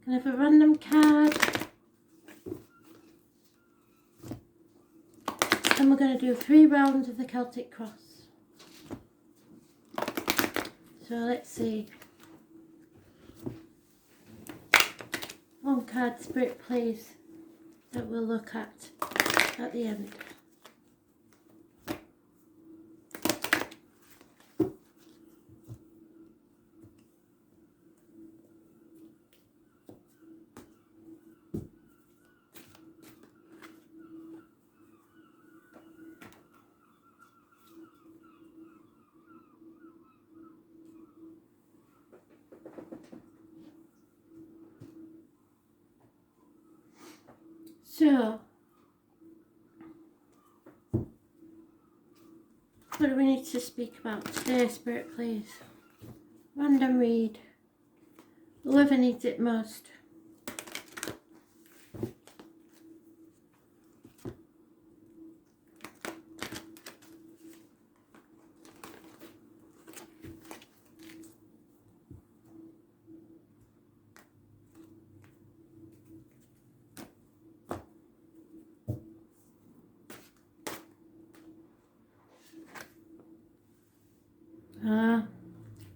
Can I have a random card? And we're going to do 3 rounds of the Celtic Cross. So let's see. 1 card, Spirit, please, that we'll look at the end. So, what do we need to speak about today, Spirit, please? Random read. Whoever needs it most.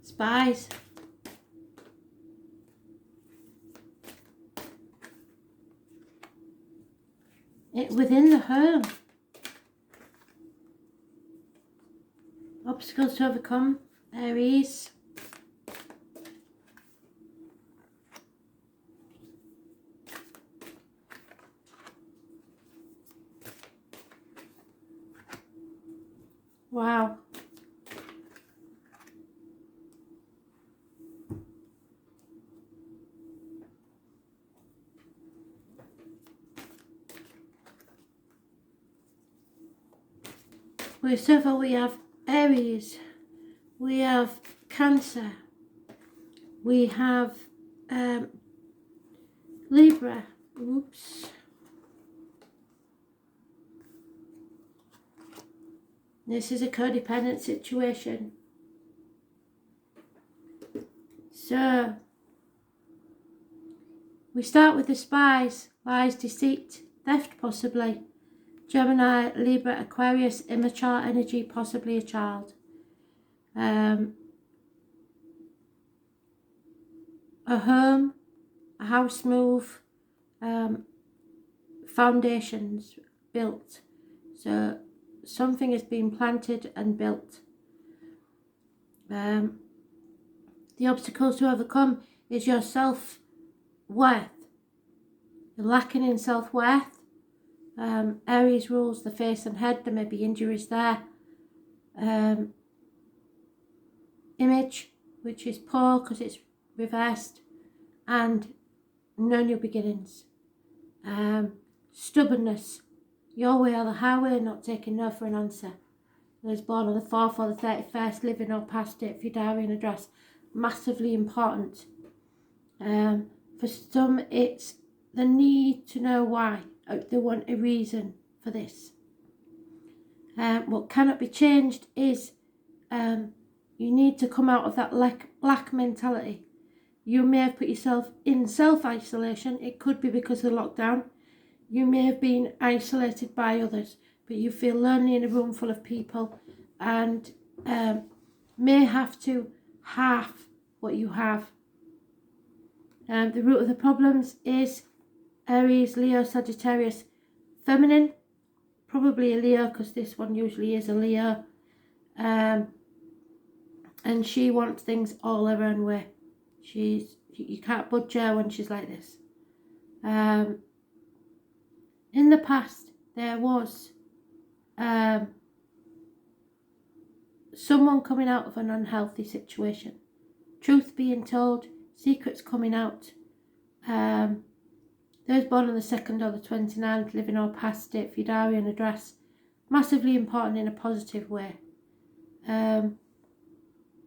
Spies. It within the home. Obstacles to overcome. Aries. Wow. We have Aries, we have Cancer, we have Libra. Oops. This is a codependent situation. So, we start with the spies, lies, deceit, theft possibly. Gemini, Libra, Aquarius, immature energy, possibly a child. A home, a house move, foundations built. So something has been planted and built. The obstacles to overcome is your self-worth. You're lacking in self-worth. Aries rules the face and head. There may be injuries there. Image, which is poor because it's reversed, and no new beginnings. Stubbornness, your way or the highway, not taking no for an answer. Those born on the 4th or the 31st, living or past it, Fidarian address, massively important. For some, it's the need to know why. They want a reason for this. What cannot be changed is you need to come out of that lack mentality. You may have put yourself in self-isolation. It could be because of the lockdown. You may have been isolated by others, but you feel lonely in a room full of people and may have to half what you have. The root of the problems is Aries, Leo, Sagittarius, feminine, probably a Leo because this one usually is a Leo, and she wants things all her own way. You can't budge her when she's like this. In the past, there was someone coming out of an unhealthy situation. Truth being told, secrets coming out. Those born on the 2nd or the 29th, living or past it, Fidarian address, massively important in a positive way. The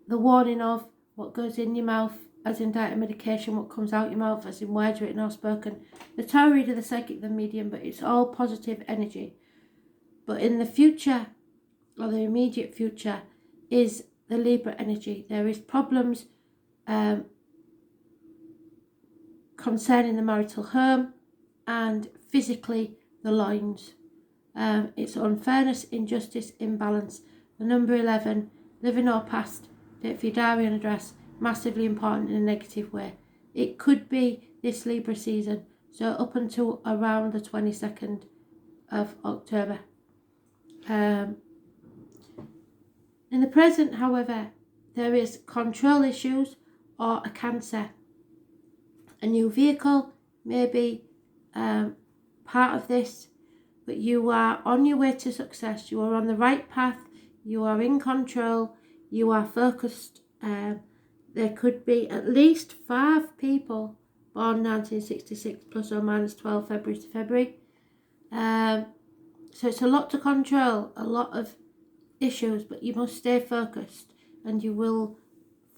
warning of what goes in your mouth, as in diet and medication, what comes out your mouth, as in words written or spoken. The tarot reader, the psychic, the medium, but it's all positive energy. But in the future, or the immediate future, is the Libra energy. There is problems concerning the marital home, and physically the loins. It's unfairness, injustice, imbalance. The number 11, living or past, date for your diary and address, massively important in a negative way. It could be this Libra season, so up until around the 22nd of October. In the present, however, there is control issues or a Cancer. A new vehicle may be part of this, but you are on your way to success. You are on the right path. You are in control. You are focused. There could be at least 5 people born 1966 plus or minus 12 February to February. So it's a lot to control, a lot of issues, but you must stay focused and you will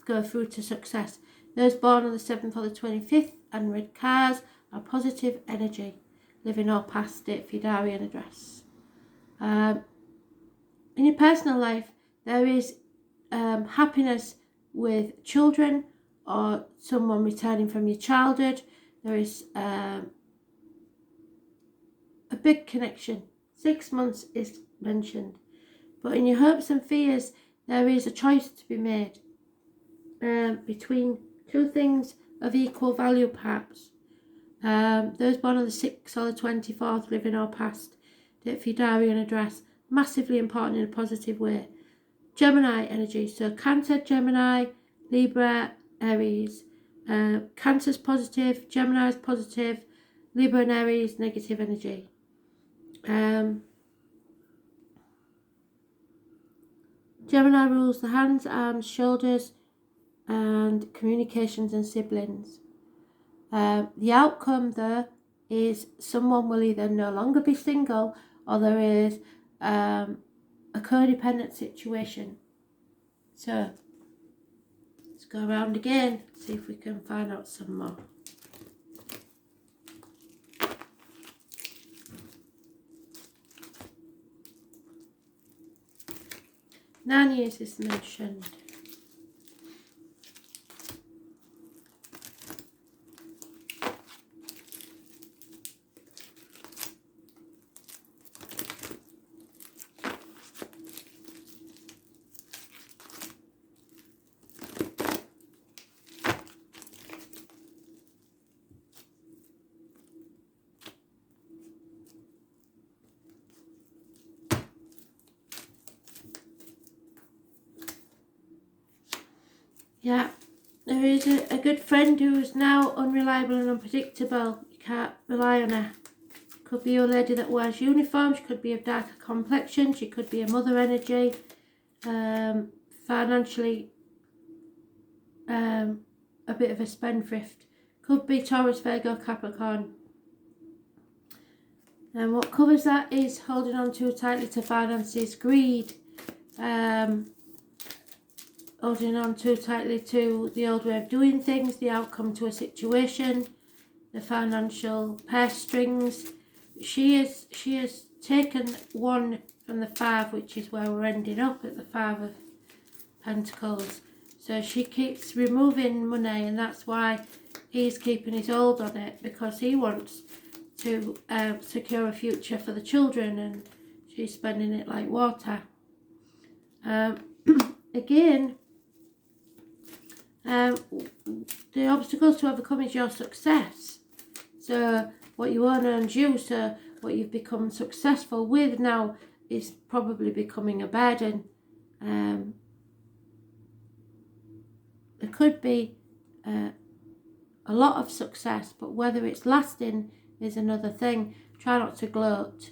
go through to success. Those born on the 7th or the 25th and red cars are positive energy, living or past, date for your diary and address. In your personal life, there is happiness with children or someone returning from your childhood. There is a big connection. 6 months is mentioned. But in your hopes and fears, there is a choice to be made between 2 things of equal value, perhaps. Those born on the 6th or the 24th, living or past, date for your diary and address, massively important in a positive way. Gemini energy, so Cancer, Gemini, Libra, Aries. Cancer's positive, Gemini's positive, Libra and Aries, negative energy. Gemini rules the hands, arms, shoulders, and communications and siblings. The outcome there is someone will either no longer be single or there is a codependent situation. So let's go around again, see if we can find out some more. Nine years is mentioned. Yeah, there is a good friend who is now unreliable and unpredictable. You can't rely on her. Could be a lady that wears uniform. She could be of darker complexion. She could be a mother energy. Financially, a bit of a spendthrift. Could be Taurus, Virgo, Capricorn. And what covers that is holding on too tightly to finances, greed, holding on too tightly to the old way of doing things, the outcome to a situation, the financial purse strings. She has taken 1 from the 5, which is where we're ending up at the 5 of Pentacles. So she keeps removing money, and that's why he's keeping his hold on it, because he wants to secure a future for the children, and she's spending it like water. Again, the obstacles to overcome is your success. So what you earn earns you. So what you've become successful with now is probably becoming a burden. There could be a lot of success, but whether it's lasting is another thing. Try not to gloat.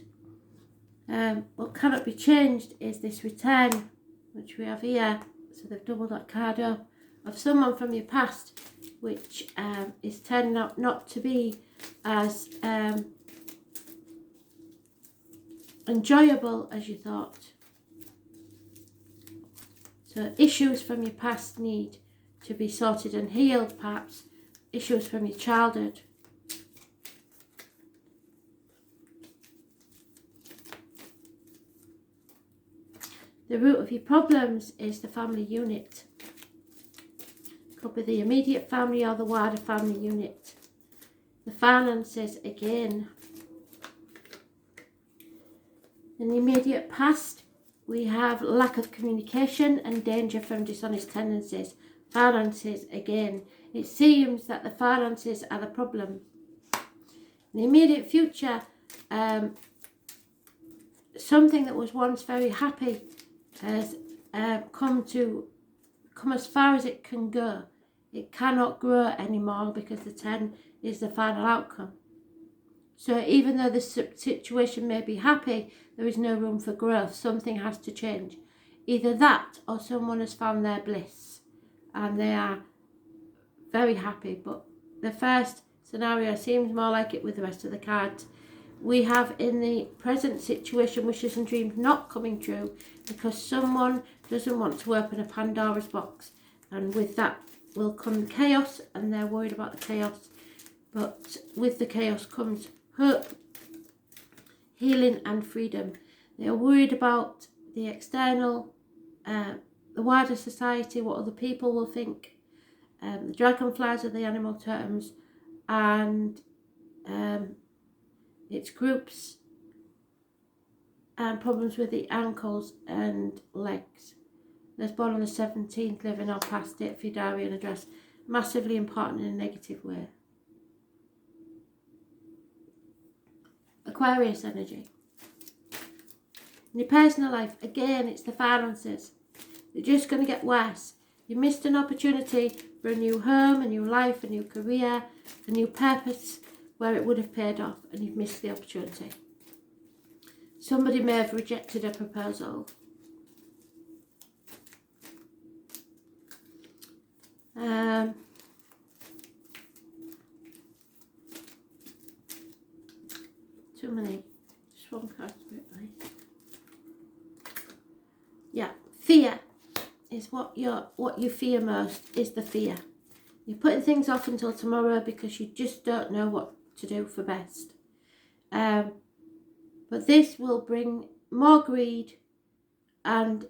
What cannot be changed is this return, which we have here. So they've doubled that card up, of someone from your past, which is turning out not to be as enjoyable as you thought. So issues from your past need to be sorted and healed, perhaps issues from your childhood. The root of your problems is the family unit. Could be the immediate family or the wider family unit. The finances again. In the immediate past, we have lack of communication and danger from dishonest tendencies. Finances again. It seems that the finances are the problem. In the immediate future, something that was once very happy has come as far as it can go. It cannot grow anymore because the 10 is the final outcome. So even though the situation may be happy, there is no room for growth. Something has to change. Either that or someone has found their bliss and they are very happy. But the first scenario seems more like it with the rest of the cards. We have in the present situation wishes and dreams not coming true because someone doesn't want to open a Pandora's box. And with that will come chaos, and they're worried about the chaos. But with the chaos comes hope, healing and freedom. They are worried about the external, the wider society, what other people will think. The dragonflies are the animal totems, and it's groups and problems with the ankles and legs. Those born on the 17th, living or past date, for your diary and address. Massively important in a negative way. Aquarius energy. In your personal life, again, it's the finances. They're just going to get worse. You missed an opportunity for a new home, a new life, a new career, a new purpose where it would have paid off, and you've missed the opportunity. Somebody may have rejected a proposal. Too many. Just one card quickly. Yeah, fear is what you fear most is the fear. You're putting things off until tomorrow because you just don't know what to do for best. But this will bring more greed and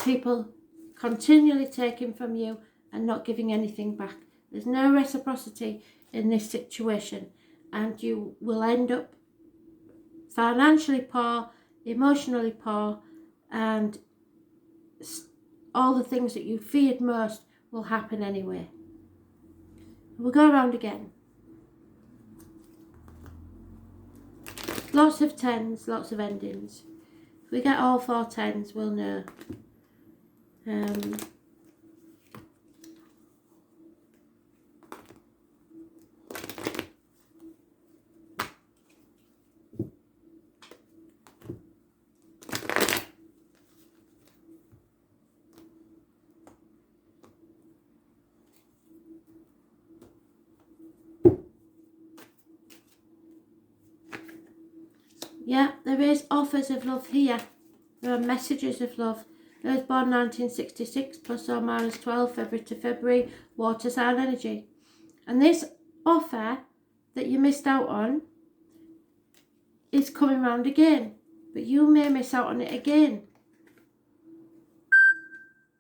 people continually taking from you and not giving anything back. There's no reciprocity in this situation, and you will end up financially poor, emotionally poor, and all the things that you feared most will happen anyway. We'll go around again. Lots of 10s, lots of endings. If we get all 4 10s, we'll know. Yeah, there is offers of love here. There are messages of love. Those born 1966 plus or minus 12 February to February, water sign energy. And this offer that you missed out on is coming round again. But you may miss out on it again.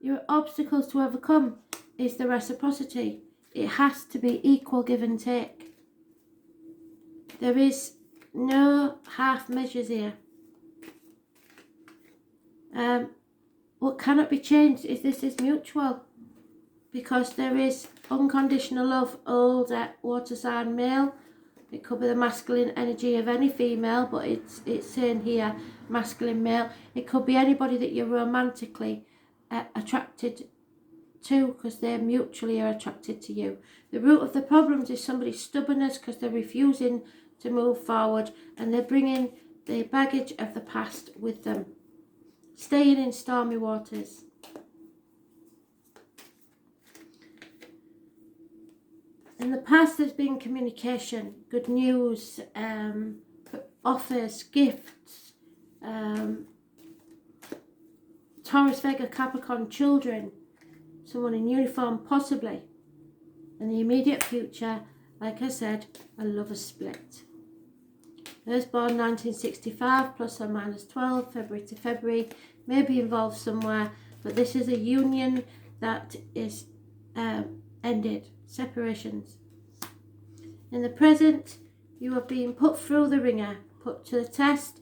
Your obstacles to overcome is the reciprocity. It has to be equal give and take. There is no half measures here. What cannot be changed is this is mutual, because there is unconditional love, older water sign male. It could be the masculine energy of any female, but it's saying here masculine male. It could be anybody that you're romantically attracted to, because they mutually are attracted to you. The root of the problems is somebody's stubbornness because they're refusing to move forward, and they're bringing the baggage of the past with them, staying in stormy waters. In the past there's been communication, good news, offers, gifts, Taurus, Vega, Capricorn, children, someone in uniform possibly. In the immediate future, like I said, a lover's split. Those born 1965 plus or minus 12 February to February may be involved somewhere, but this is a union that is ended. Separations. In the present, you are being put through the ringer, put to the test.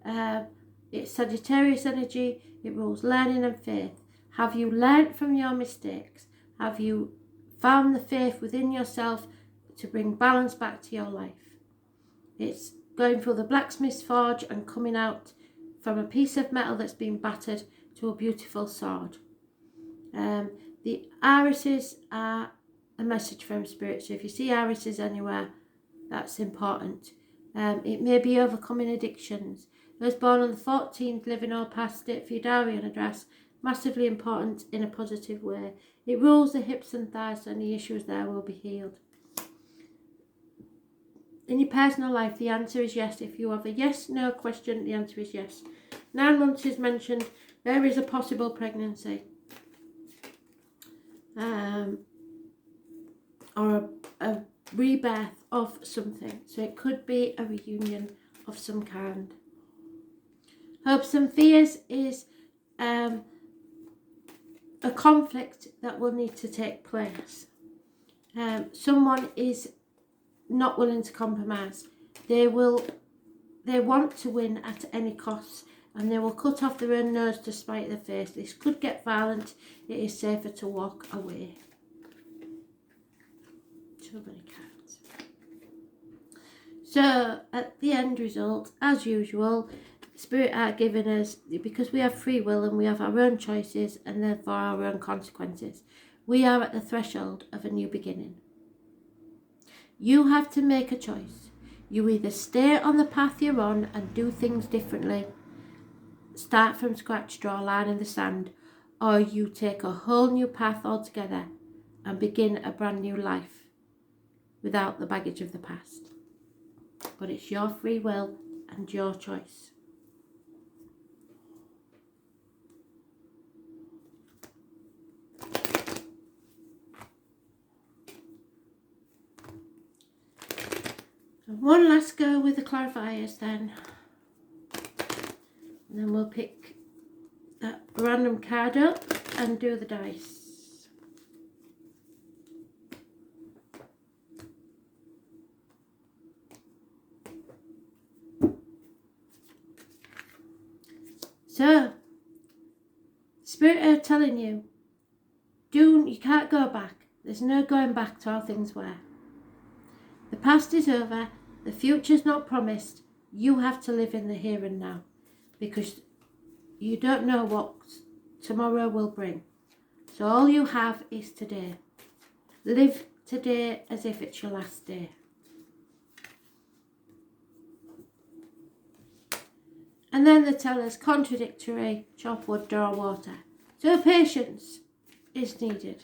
It's Sagittarius energy. It rules learning and faith. Have you learnt from your mistakes? Have you found the faith within yourself to bring balance back to your life? It's going through the blacksmith's forge and coming out from a piece of metal that's been battered to a beautiful sword. The irises are a message from spirit. So if you see irises anywhere, that's important. It may be overcoming addictions. Those born on the 14th, living or past it for your diary and address, massively important in a positive way. It rules the hips and thighs, so any issues there will be healed. In your personal life, the answer is yes. If you have a yes/no question, the answer is yes. 9 months is mentioned. There is a possible pregnancy. Or a rebirth of something. So it could be a reunion of some kind. Hopes and fears is a conflict that will need to take place. Someone is not willing to compromise. They want to win at any cost, and they will cut off their own nose to spite their face. This could get violent. It is safer to walk away. Too many cards. So at the end result, as usual, Spirit are giving us, because we have free will and we have our own choices and therefore our own consequences, we are at the threshold of a new beginning. You have to make a choice. You either stay on the path you're on and do things differently, start from scratch, draw a line in the sand, or you take a whole new path altogether and begin a brand new life without the baggage of the past. But it's your free will and your choice. And one last go with the clarifiers then. And then we'll pick a random card up and do the dice. So, Spirit are telling you, you can't go back. There's no going back to how things were. The past is over. The future's not promised. You have to live in the here and now, because you don't know what tomorrow will bring. So all you have is today. Live today as if it's your last day. And then they tell us contradictory, chop wood, draw water. So patience is needed.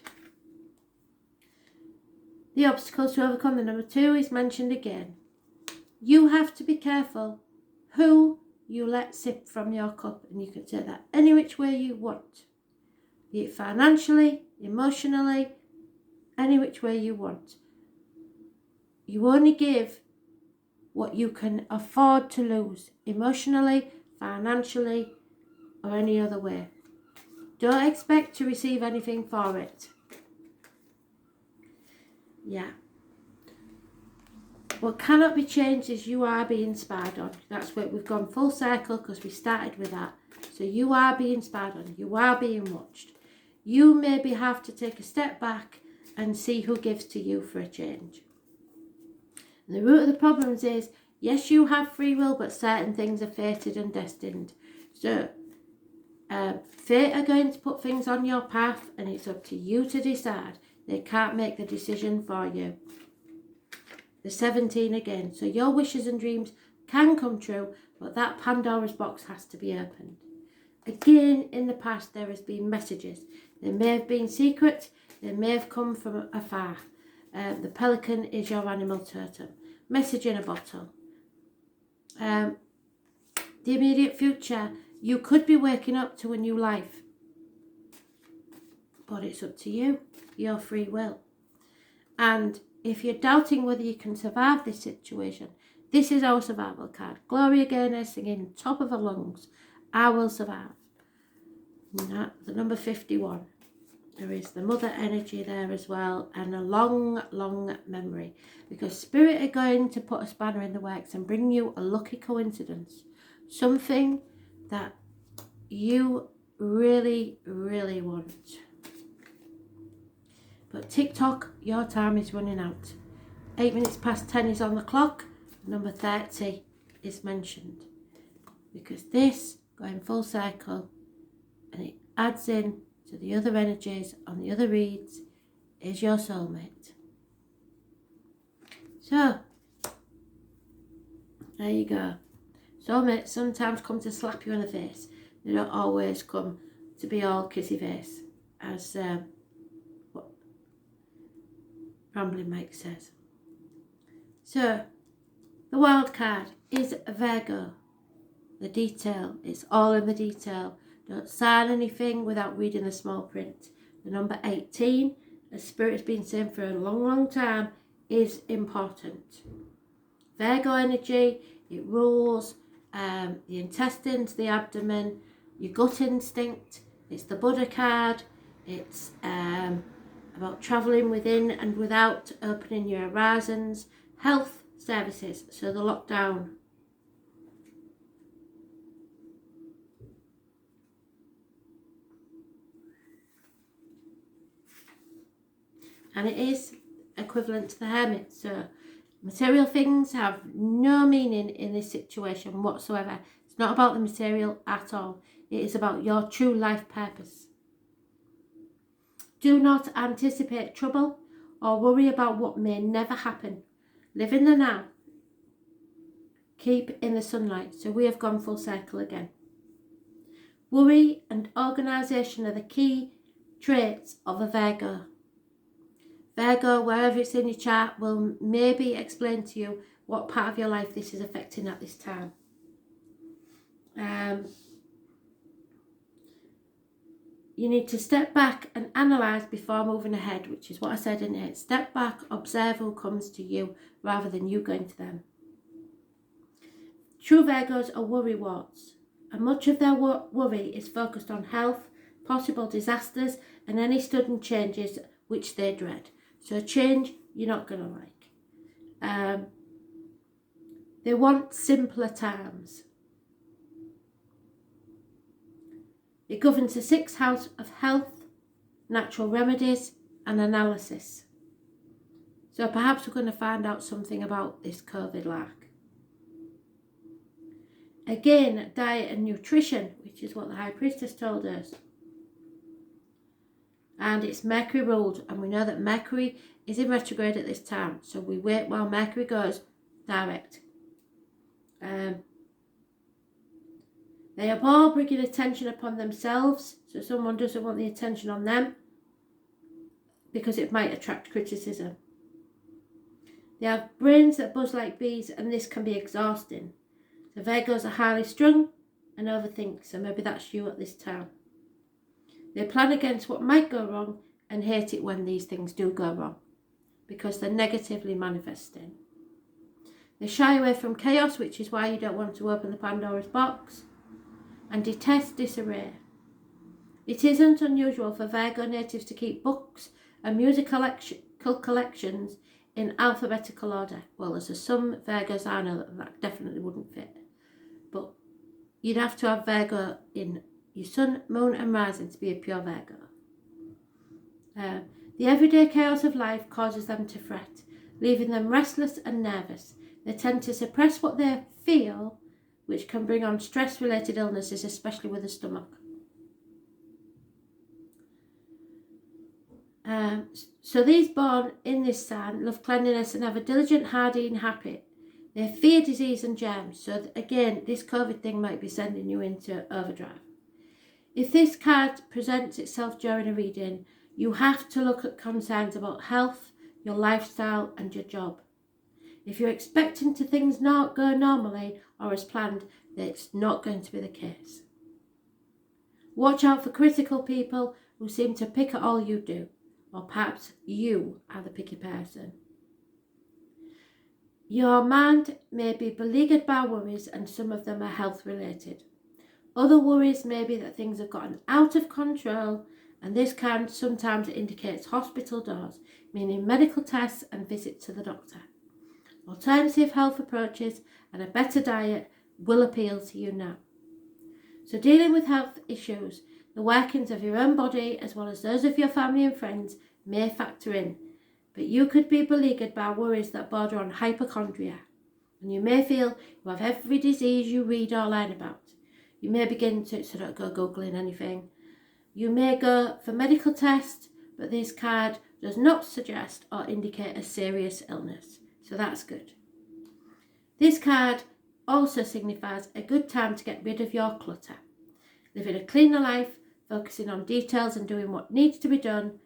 The obstacles to overcome, the number 2 is mentioned again. You have to be careful who you let sip from your cup, and you can say that any which way you want. Be it financially, emotionally, any which way you want. You only give what you can afford to lose, emotionally, financially, or any other way. Don't expect to receive anything for it. Yeah. What cannot be changed is you are being spied on. That's what we've gone full circle, because we started with that. So you are being spied on. You are being watched. You maybe have to take a step back and see who gives to you for a change. And the root of the problems is, yes, you have free will, but certain things are fated and destined. So fate are going to put things on your path, and it's up to you to decide. They can't make the decision for you. The 17 again. So your wishes and dreams can come true, but that Pandora's box has to be opened. Again, in the past, there has been messages. They may have been secret. They may have come from afar. The pelican is your animal totem. Message in a bottle. The immediate future, you could be waking up to a new life. But it's up to you. Your free will. And if you're doubting whether you can survive this situation, this is our survival card. Gloria Gaynor singing top of her lungs, I will survive. The number 51. There is the mother energy there as well, and a long, long memory, because Spirit are going to put a spanner in the works and bring you a lucky coincidence, something that you really, really want. But TikTok, your time is running out. 8 minutes past 10 is on the clock. Number 30 is mentioned, because this going full circle, and it adds in to the other energies on the other reads, is your soulmate. So there you go. Soulmates sometimes come to slap you in the face. They don't always come to be all kissy face, as what Rambling Mike says. So the wild card is Virgo. The detail, it's all in the detail. Don't sign anything without reading the small print. The number 18, as Spirit has been saying for a long, long time, is important. Virgo energy, it rules the intestines, the abdomen, your gut instinct. It's the Buddha card. It's about travelling within and without, opening your horizons. Health services, so the lockdown. And it is equivalent to the Hermit. So material things have no meaning in this situation whatsoever. It's not about the material at all. It is about your true life purpose. Do not anticipate trouble or worry about what may never happen. Live in the now. Keep in the sunlight. So we have gone full circle again. Worry and organisation are the key traits of a Virgo. Virgo, wherever it's in your chart, will maybe explain to you what part of your life this is affecting at this time. You need to step back and analyse before moving ahead, which is what I said in it. Step back, observe who comes to you rather than you going to them. True Virgos are worrywarts, and much of their worry is focused on health, possible disasters, and any sudden changes which they dread. So change you're not going to like. They want simpler times. It governs the 6th house of health, natural remedies and analysis. So perhaps we're going to find out something about this COVID lark. Again, diet and nutrition, which is what the High Priestess told us. And it's Mercury ruled, and we know that Mercury is in retrograde at this time, so we wait while Mercury goes direct. They are all bringing attention upon themselves, so someone doesn't want the attention on them because it might attract criticism. They have brains that buzz like bees, and this can be exhausting. So Virgos are highly strung and overthink, so maybe that's you at this time. They plan against what might go wrong and hate it when these things do go wrong because they're negatively manifesting. They shy away from chaos, which is why you don't want to open the Pandora's box, and detest disarray. It isn't unusual for Virgo natives to keep books and musical collections in alphabetical order. Well, there's some Virgos I know that definitely wouldn't fit, but you'd have to have Virgo in your sun, moon and rising to be a pure Virgo. The everyday chaos of life causes them to fret, leaving them restless and nervous. They tend to suppress what they feel, which can bring on stress-related illnesses, especially with the stomach. So these born in this sign love cleanliness and have a diligent hygiene habit. They fear disease and germs. So again, this COVID thing might be sending you into overdrive. If this card presents itself during a reading, you have to look at concerns about health, your lifestyle and your job. If you're expecting things not go normally or as planned, that's not going to be the case. Watch out for critical people who seem to pick at all you do, or perhaps you are the picky person. Your mind may be beleaguered by worries, and some of them are health related. Other worries may be that things have gotten out of control and this card sometimes indicates hospital doors, meaning medical tests and visits to the doctor. Alternative health approaches and a better diet will appeal to you now. So dealing with health issues, the workings of your own body as well as those of your family and friends may factor in, but you could be beleaguered by worries that border on hypochondria, and you may feel you have every disease you read or learn about. You may begin to, so don't go googling anything. You may go for medical tests, but this card does not suggest or indicate a serious illness, so that's good. This card also signifies a good time to get rid of your clutter. Living a cleaner life, focusing on details and doing what needs to be done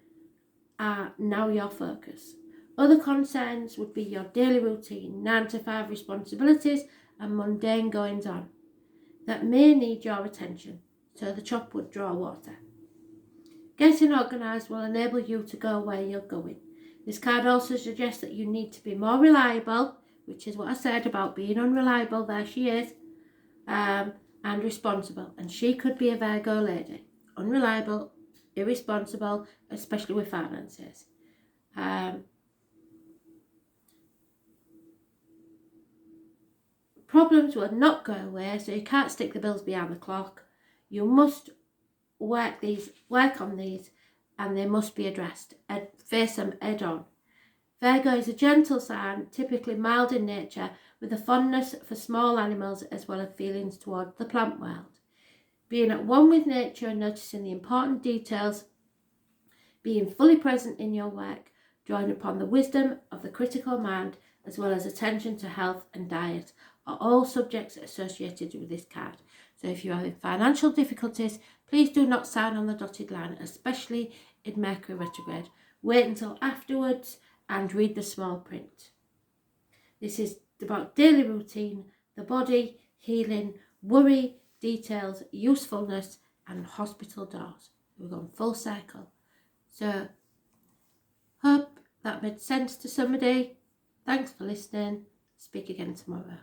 are now your focus. Other concerns would be your daily routine, 9 to 5 responsibilities and mundane goings on that may need your attention, so the chop would draw water. Getting organised will enable you to go where you're going. This card also suggests that you need to be more reliable, which is what I said about being unreliable. There she is. And responsible. And she could be a Virgo lady. Unreliable, irresponsible, especially with finances. Problems will not go away, so you can't stick the bills behind the clock. You must work on these, and they must be addressed. Face them head on. Virgo is a gentle sign, typically mild in nature, with a fondness for small animals as well as feelings toward the plant world. Being at one with nature and noticing the important details, being fully present in your work, drawing upon the wisdom of the critical mind, as well as attention to health and diet, are all subjects associated with this card. So if you are in financial difficulties, please do not sign on the dotted line, especially in Mercury retrograde. Wait until afterwards and read the small print. This is about daily routine, the body, healing, worry, details, usefulness, and hospital doors. We've gone full circle. So, hope that made sense to somebody. Thanks for listening. Speak again tomorrow.